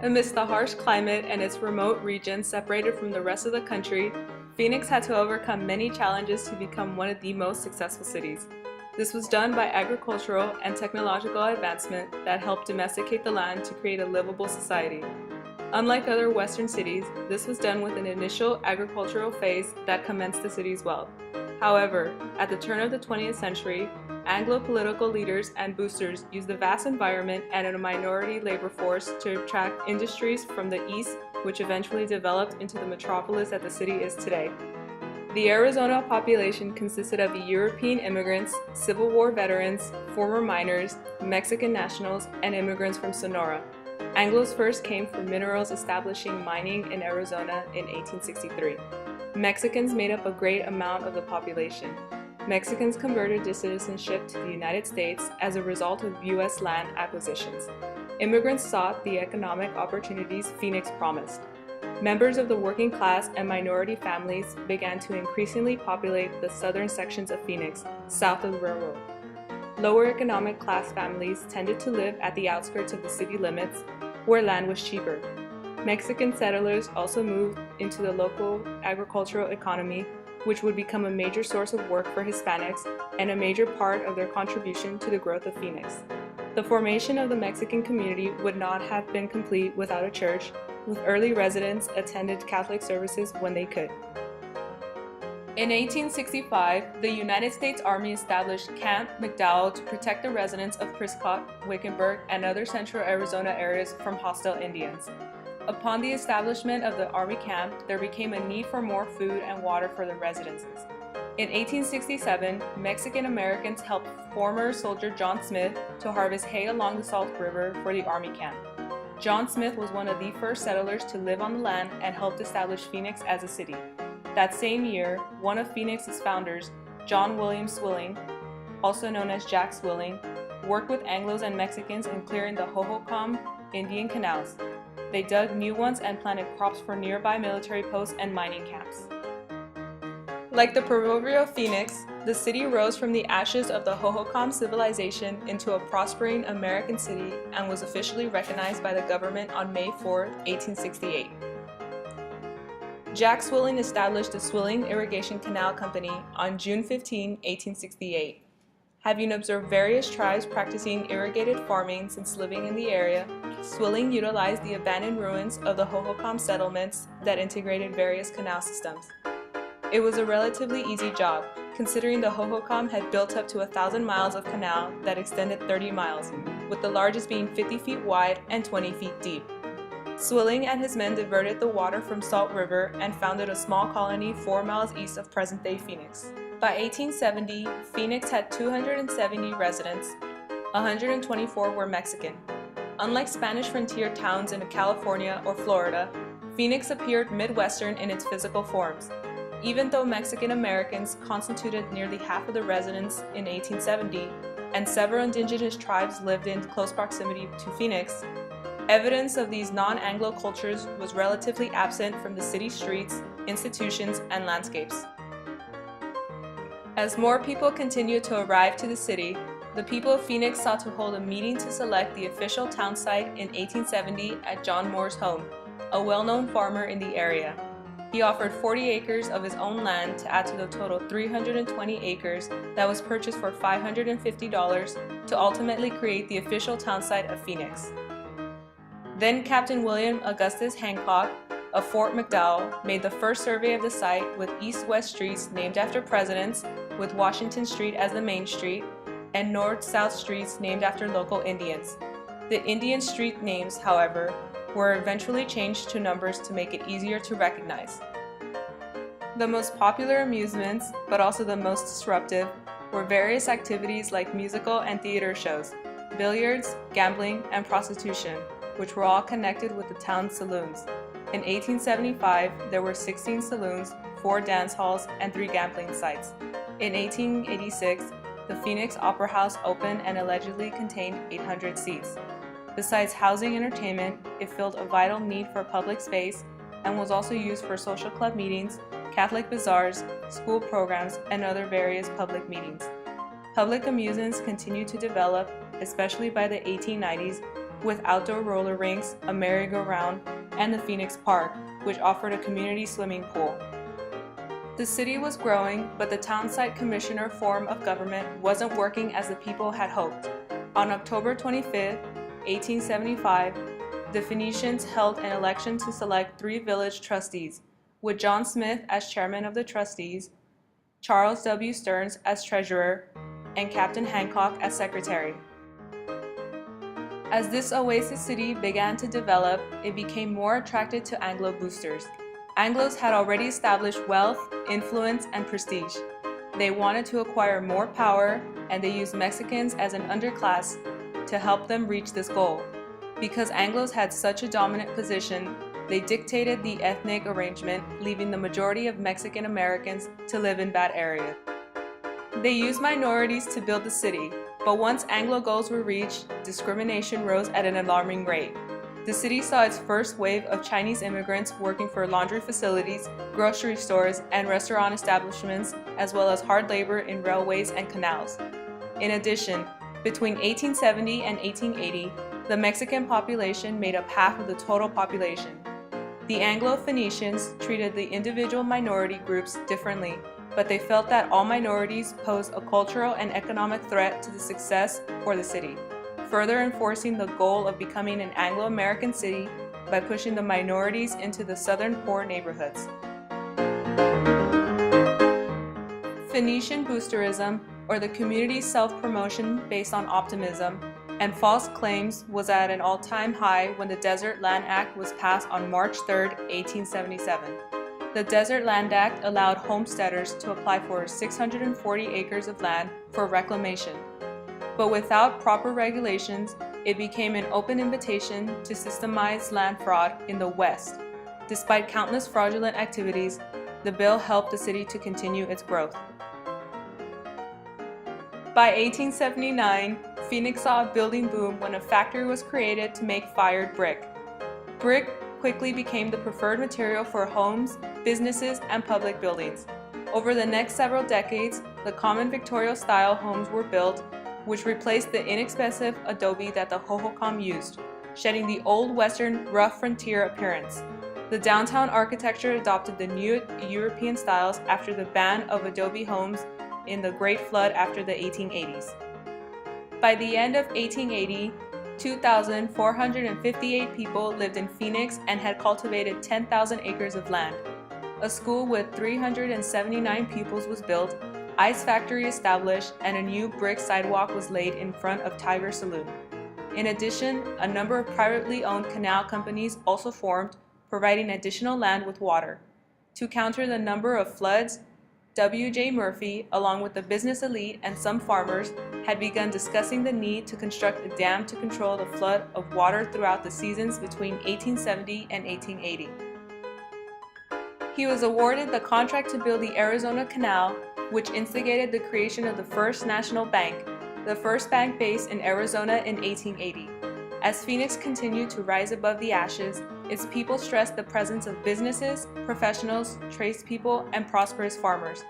Amidst the harsh climate and its remote regions separated from the rest of the country, Phoenix had to overcome many challenges to become one of the most successful cities. This was done by agricultural and technological advancement that helped domesticate the land to create a livable society. Unlike other Western cities, this was done with an initial agricultural phase that commenced the city's wealth. However, at the turn of the 20th century, Anglo political leaders and boosters used the vast environment and a minority labor force to attract industries from the east, which eventually developed into the metropolis that the city is today. The Arizona population consisted of European immigrants, Civil War veterans, former miners, Mexican nationals, and immigrants from Sonora. Anglos first came from minerals establishing mining in Arizona in 1863. Mexicans made up a great amount of the population. Mexicans converted to citizenship to the United States as a result of U.S. land acquisitions. Immigrants sought the economic opportunities Phoenix promised. Members of the working class and minority families began to increasingly populate the southern sections of Phoenix, south of the railroad. Lower economic class families tended to live at the outskirts of the city limits, where land was cheaper. Mexican settlers also moved into the local agricultural economy, which would become a major source of work for Hispanics and a major part of their contribution to the growth of Phoenix. The formation of the Mexican community would not have been complete without a church, with early residents attended Catholic services when they could. In 1865, the United States Army established Camp McDowell to protect the residents of Prescott, Wickenburg, and other central Arizona areas from hostile Indians. Upon the establishment of the Army camp, there became a need for more food and water for the residences. In 1867, Mexican Americans helped former soldier John Smith to harvest hay along the Salt River for the Army camp. John Smith was one of the first settlers to live on the land and helped establish Phoenix as a city. That same year, one of Phoenix's founders, John William Swilling, also known as Jack Swilling, worked with Anglos and Mexicans in clearing the Hohokam Indian canals. They dug new ones and planted crops for nearby military posts and mining camps. Like the proverbial phoenix, the city rose from the ashes of the Hohokam civilization into a prospering American city and was officially recognized by the government on May 4, 1868. Jack Swilling established the Swilling Irrigation Canal Company on June 15, 1868. Having observed various tribes practicing irrigated farming since living in the area, Swilling utilized the abandoned ruins of the Hohokam settlements that integrated various canal systems. It was a relatively easy job, considering the Hohokam had built up to 1,000 miles of canal that extended 30 miles, with the largest being 50 feet wide and 20 feet deep. Swilling and his men diverted the water from Salt River and founded a small colony 4 miles east of present-day Phoenix. By 1870, Phoenix had 270 residents. 124 were Mexican. Unlike Spanish frontier towns in California or Florida, Phoenix appeared Midwestern in its physical forms. Even though Mexican Americans constituted nearly half of the residents in 1870, and several indigenous tribes lived in close proximity to Phoenix, evidence of these non-Anglo cultures was relatively absent from the city streets, institutions, and landscapes. As more people continued to arrive to the city, the people of Phoenix sought to hold a meeting to select the official town site in 1870 at John Moore's home, a well-known farmer in the area. He offered 40 acres of his own land to add to the total 320 acres that was purchased for $550 to ultimately create the official town site of Phoenix. Then Captain William Augustus Hancock of Fort McDowell made the first survey of the site with east-west streets named after presidents, with Washington Street as the main street, and north-south streets named after local Indians. The Indian street names, however, were eventually changed to numbers to make it easier to recognize. The most popular amusements, but also the most disruptive, were various activities like musical and theater shows, billiards, gambling, and prostitution, which were all connected with the town's saloons. In 1875, there were 16 saloons, 4 dance halls, and 3 gambling sites. In 1886, the Phoenix Opera House opened and allegedly contained 800 seats. Besides housing and entertainment, it filled a vital need for public space and was also used for social club meetings, Catholic bazaars, school programs, and other various public meetings. Public amusements continued to develop, especially by the 1890s, with outdoor roller rinks, a merry-go-round, and the Phoenix Park, which offered a community swimming pool. The city was growing, but the townsite commissioner form of government wasn't working as the people had hoped. On October 25, 1875, the Phoenicians held an election to select 3 village trustees, with John Smith as chairman of the trustees, Charles W. Stearns as treasurer, and Captain Hancock as secretary. As this oasis city began to develop, it became more attracted to Anglo boosters. Anglos had already established wealth, influence, and prestige. They wanted to acquire more power, and they used Mexicans as an underclass to help them reach this goal. Because Anglos had such a dominant position, they dictated the ethnic arrangement, leaving the majority of Mexican Americans to live in bad areas. They used minorities to build the city, but once Anglo goals were reached, discrimination rose at an alarming rate. The city saw its first wave of Chinese immigrants working for laundry facilities, grocery stores, and restaurant establishments, as well as hard labor in railways and canals. In addition, between 1870 and 1880, the Mexican population made up half of the total population. The Anglo-Phoenicians treated the individual minority groups differently, but they felt that all minorities pose a cultural and economic threat to the success for the city, further enforcing the goal of becoming an Anglo-American city by pushing the minorities into the southern poor neighborhoods. Phoenician boosterism, or the community self-promotion based on optimism and false claims, was at an all-time high when the Desert Land Act was passed on March 3, 1877. The Desert Land Act allowed homesteaders to apply for 640 acres of land for reclamation. But without proper regulations, it became an open invitation to systemize land fraud in the West. Despite countless fraudulent activities, the bill helped the city to continue its growth. By 1879, Phoenix saw a building boom when a factory was created to make fired brick. Brick quickly became the preferred material for homes, businesses, and public buildings. Over the next several decades, the common Victorian-style homes were built, which replaced the inexpensive adobe that the Hohokam used, shedding the old Western rough frontier appearance. The downtown architecture adopted the new European styles after the ban of adobe homes in the Great Flood after the 1880s. By the end of 1880, 2,458 people lived in Phoenix and had cultivated 10,000 acres of land. A school with 379 pupils was built, ice factory established, and a new brick sidewalk was laid in front of Tiger Saloon. In addition, a number of privately owned canal companies also formed, providing additional land with water. To counter the number of floods, W.J. Murphy, along with the business elite and some farmers, had begun discussing the need to construct a dam to control the flood of water throughout the seasons between 1870 and 1880. He was awarded the contract to build the Arizona Canal, which instigated the creation of the First National Bank, the first bank based in Arizona in 1880. As Phoenix continued to rise above the ashes, its people stressed the presence of businesses, professionals, tradespeople, and prosperous farmers.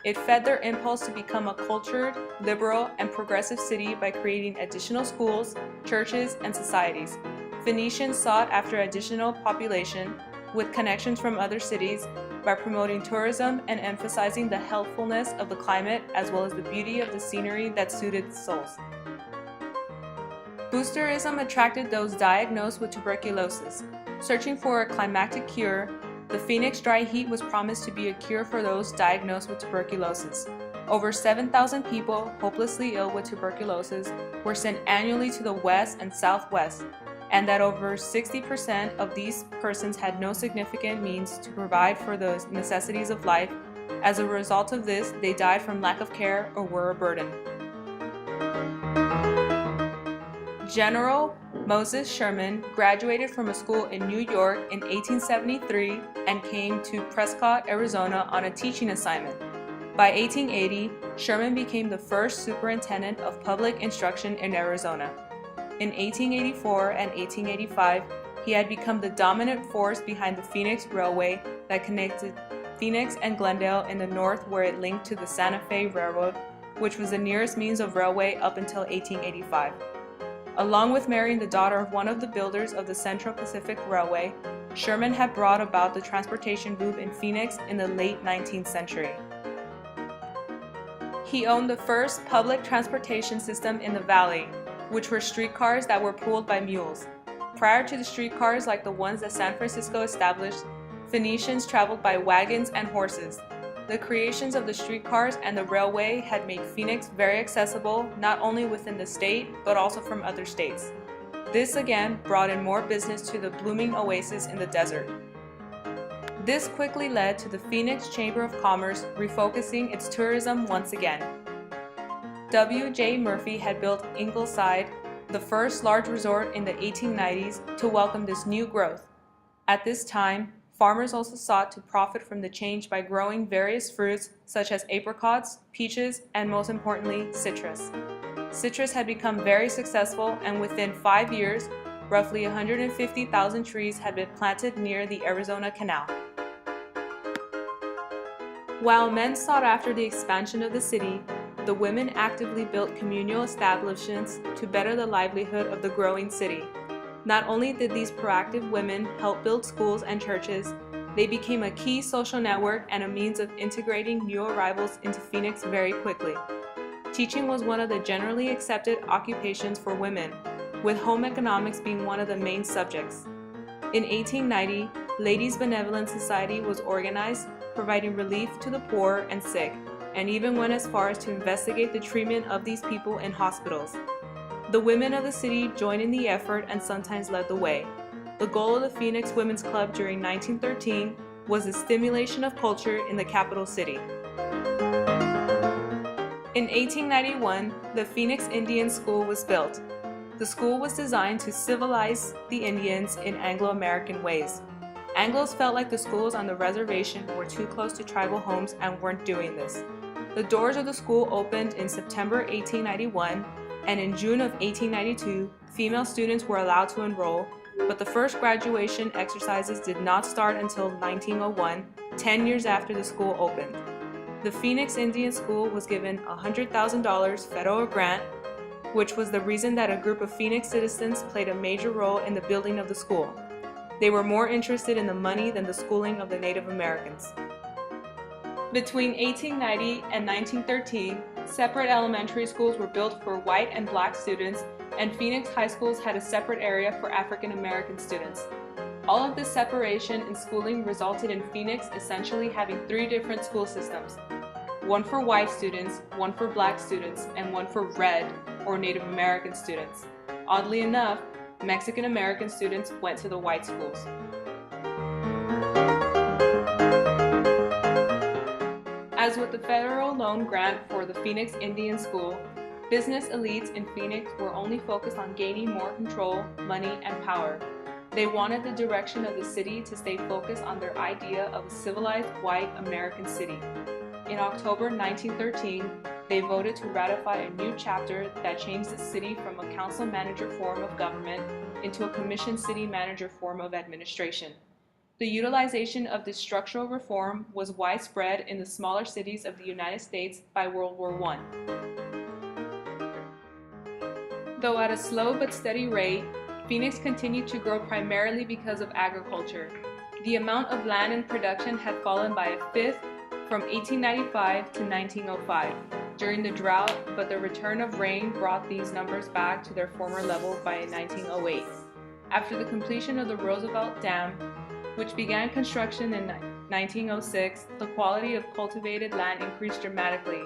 It fed their impulse to become a cultured, liberal, and progressive city by creating additional schools, churches, and societies. Phoenicians sought after additional population, with connections from other cities, by promoting tourism and emphasizing the healthfulness of the climate as well as the beauty of the scenery that suited the souls. Boosterism attracted those diagnosed with tuberculosis. Searching for a climactic cure, the Phoenix dry heat was promised to be a cure for those diagnosed with tuberculosis. Over 7,000 people hopelessly ill with tuberculosis were sent annually to the west and southwest, and that over 60% of these persons had no significant means to provide for the necessities of life. As a result of this, they died from lack of care or were a burden. General Moses Sherman graduated from a school in New York in 1873 and came to Prescott, Arizona on a teaching assignment. By 1880, Sherman became the first superintendent of public instruction in Arizona. In 1884 and 1885, he had become the dominant force behind the Phoenix Railway that connected Phoenix and Glendale in the north, where it linked to the Santa Fe Railroad, which was the nearest means of railway up until 1885. Along with marrying the daughter of one of the builders of the Central Pacific Railway, Sherman had brought about the transportation boom in Phoenix in the late 19th century. He owned the first public transportation system in the valley, which were streetcars that were pulled by mules. Prior to the streetcars like the ones that San Francisco established, Phoenicians traveled by wagons and horses. The creations of the streetcars and the railway had made Phoenix very accessible not only within the state, but also from other states. This again brought in more business to the blooming oasis in the desert. This quickly led to the Phoenix Chamber of Commerce refocusing its tourism once again. W.J. Murphy had built Ingleside, the first large resort in the 1890s, to welcome this new growth. At this time, farmers also sought to profit from the change by growing various fruits such as apricots, peaches, and most importantly, citrus. Citrus had become very successful, and within 5 years, roughly 150,000 trees had been planted near the Arizona Canal. While men sought after the expansion of the city, the women actively built communal establishments to better the livelihood of the growing city. Not only did these proactive women help build schools and churches, they became a key social network and a means of integrating new arrivals into Phoenix very quickly. Teaching was one of the generally accepted occupations for women, with home economics being one of the main subjects. In 1890, Ladies' Benevolent Society was organized, providing relief to the poor and sick, and even went as far as to investigate the treatment of these people in hospitals. The women of the city joined in the effort and sometimes led the way. The goal of the Phoenix Women's Club during 1913 was the stimulation of culture in the capital city. In 1891, the Phoenix Indian School was built. The school was designed to civilize the Indians in Anglo-American ways. Anglos felt like the schools on the reservation were too close to tribal homes and weren't doing this. The doors of the school opened in September 1891, and in June of 1892, female students were allowed to enroll, but the first graduation exercises did not start until 1901, 10 years after the school opened. The Phoenix Indian School was given a $100,000 federal grant, which was the reason that a group of Phoenix citizens played a major role in the building of the school. They were more interested in the money than the schooling of the Native Americans. Between 1890 and 1913, separate elementary schools were built for white and black students, and Phoenix high schools had a separate area for African American students. All of this separation in schooling resulted in Phoenix essentially having 3 different school systems: one for white students, one for black students, and one for red or Native American students. Oddly enough, Mexican American students went to the white schools. As with the federal loan grant for the Phoenix Indian School, business elites in Phoenix were only focused on gaining more control, money, and power. They wanted the direction of the city to stay focused on their idea of a civilized white American city. In October 1913, they voted to ratify a new chapter that changed the city from a council-manager form of government into a commission city manager form of administration. The utilization of this structural reform was widespread in the smaller cities of the United States by World War I. Though at a slow but steady rate, Phoenix continued to grow primarily because of agriculture. The amount of land in production had fallen by a fifth from 1895 to 1905 during the drought, but the return of rain brought these numbers back to their former level by 1908. After the completion of the Roosevelt Dam, which began construction in 1906, the quality of cultivated land increased dramatically,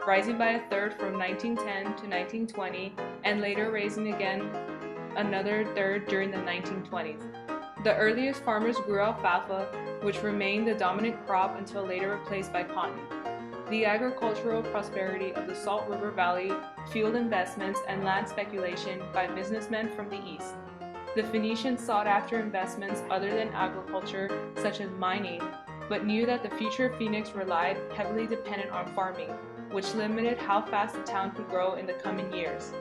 rising by a third from 1910 to 1920, and later raising again another third during the 1920s. The earliest farmers grew alfalfa, which remained the dominant crop until later replaced by cotton. The agricultural prosperity of the Salt River Valley fueled investments and land speculation by businessmen from the east. The Phoenicians sought after investments other than agriculture, such as mining, but knew that the future of Phoenix relied heavily dependent on farming, which limited how fast the town could grow in the coming years.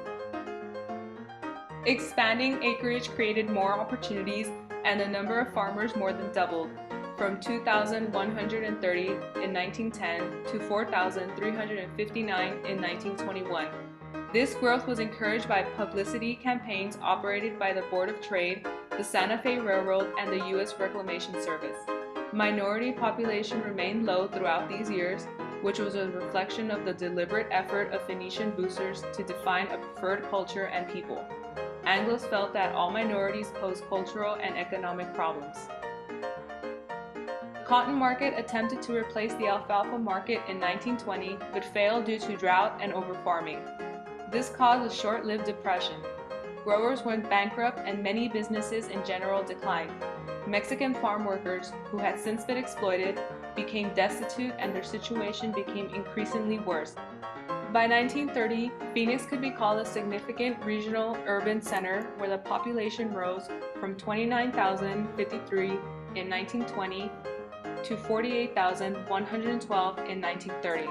Expanding acreage created more opportunities, and the number of farmers more than doubled, from 2,130 in 1910 to 4,359 in 1921. This growth was encouraged by publicity campaigns operated by the Board of Trade, the Santa Fe Railroad, and the U.S. Reclamation Service. Minority population remained low throughout these years, which was a reflection of the deliberate effort of Phoenician boosters to define a preferred culture and people. Anglos felt that all minorities posed cultural and economic problems. The cotton market attempted to replace the alfalfa market in 1920, but failed due to drought and overfarming. This caused a short-lived depression. Growers went bankrupt and many businesses in general declined. Mexican farm workers, who had since been exploited, became destitute and their situation became increasingly worse. By 1930, Phoenix could be called a significant regional urban center where the population rose from 29,053 in 1920 to 48,112 in 1930.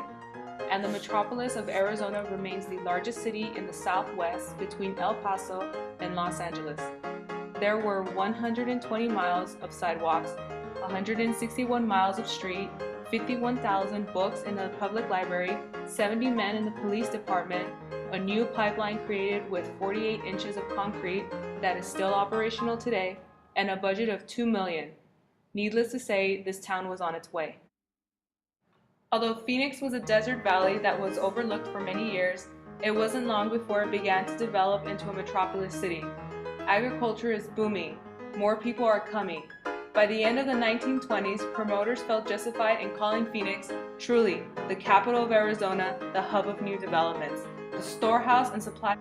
And the metropolis of Arizona remains the largest city in the Southwest between El Paso and Los Angeles. There were 120 miles of sidewalks, 161 miles of street, 51,000 books in the public library, 70 men in the police department, a new pipeline created with 48 inches of concrete that is still operational today, and a budget of $2 million. Needless to say, this town was on its way. Although Phoenix was a desert valley that was overlooked for many years, it wasn't long before it began to develop into a metropolis city. Agriculture is booming. More people are coming. By the end of the 1920s, promoters felt justified in calling Phoenix truly the capital of Arizona, the hub of new developments, the storehouse and supply.